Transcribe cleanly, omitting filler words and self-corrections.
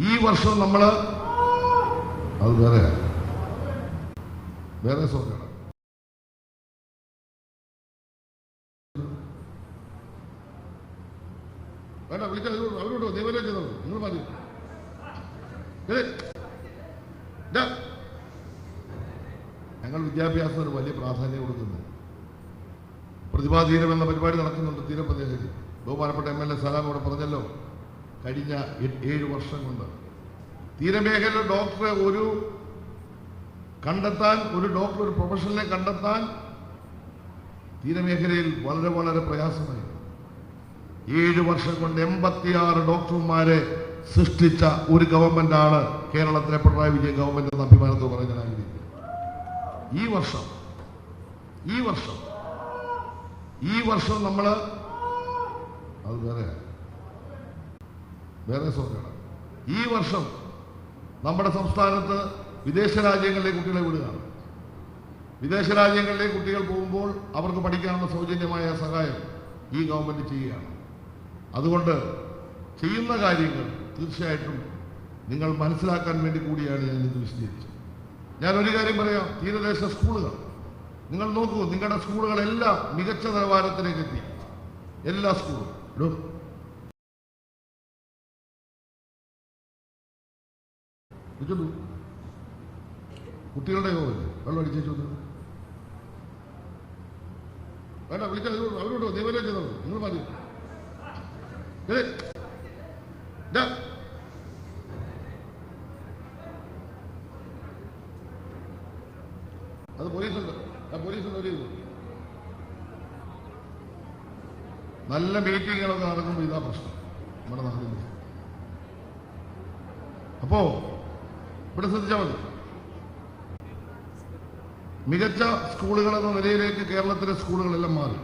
ഈ വർഷം നമ്മൾ അത് വേറെ സോക്കാണ്. വേണ്ട വിളിച്ചാൽ അവരോട് നിയമനം ചെയ്തോളൂ. നിങ്ങൾ മതി. ഞങ്ങൾ വിദ്യാഭ്യാസത്തിന് വലിയ പ്രാധാന്യം കൊടുക്കുന്നു. പ്രതിഭാതീരം എന്ന പരിപാടി നടക്കുന്നുണ്ട് തീരപ്രദേശത്ത്. ബഹുമാനപ്പെട്ട MLA സലാം ഇവിടെ പറഞ്ഞല്ലോ, കഴിഞ്ഞ 7 വർഷം കൊണ്ട് തീരമേഖല ഡോക്ടറെ ഒരു പ്രൊഫഷണലെ കണ്ടെത്താൻ തീരമേഖലയിൽ വളരെ വളരെ പ്രയാസമായി. 7 വർഷം കൊണ്ട് 86 ഡോക്ടർമാരെ സൃഷ്ടിച്ച ഒരു ഗവൺമെന്റാണ് കേരളത്തിലെ പിണറായി വിജയൻ ഗവൺമെന്റ് എന്ന അഭിമാനത്തോട് പറയാൻ ആഗ്രഹിക്കുന്നത്. ഈ വർഷം നമ്മൾ അത് വേറെ സോക്കാണ്. ഈ വർഷം നമ്മുടെ സംസ്ഥാനത്ത് വിദേശ രാജ്യങ്ങളിലേക്ക് കുട്ടികളെ വിടുകയാണ്. വിദേശ രാജ്യങ്ങളിലേക്ക് കുട്ടികൾ പോകുമ്പോൾ അവർക്ക് പഠിക്കാനുള്ള സൗജന്യമായ സഹായം ഈ ഗവൺമെന്റ് ചെയ്യുകയാണ്. അതുകൊണ്ട് ചെയ്യുന്ന കാര്യങ്ങൾ തീർച്ചയായിട്ടും നിങ്ങൾ മനസ്സിലാക്കാൻ വേണ്ടി കൂടിയാണ് ഞാൻ ഇത് വിശദീകരിച്ചത്. ഞാനൊരു കാര്യം പറയാം, തീരദേശ സ്കൂളുകൾ നിങ്ങൾ നോക്കൂ, നിങ്ങളുടെ സ്കൂളുകളെല്ലാം മികച്ച നിലവാരത്തിലേക്ക് എത്തി. എല്ലാ സ്കൂളും കുട്ടികളുടെ യോഗമല്ലേ വെള്ളം അടിച്ചു വേണ്ട വിളിച്ചാൽ അവരോട് നിയമനം ചെയ്തോളൂ. നിങ്ങൾ മതി. അത് പോലീസുണ്ട്. ഒരു നല്ല മീറ്റിങ്ങുകളൊക്കെ നടക്കുമ്പോൾ ഇതാ പ്രശ്നം നമ്മുടെ നാട്ടിൽ. അപ്പോ ഇവിടെ ശ്രദ്ധിച്ചാൽ മതി, മികച്ച സ്കൂളുകൾ എന്ന നിലയിലേക്ക് കേരളത്തിലെ സ്കൂളുകളെല്ലാം മാറി.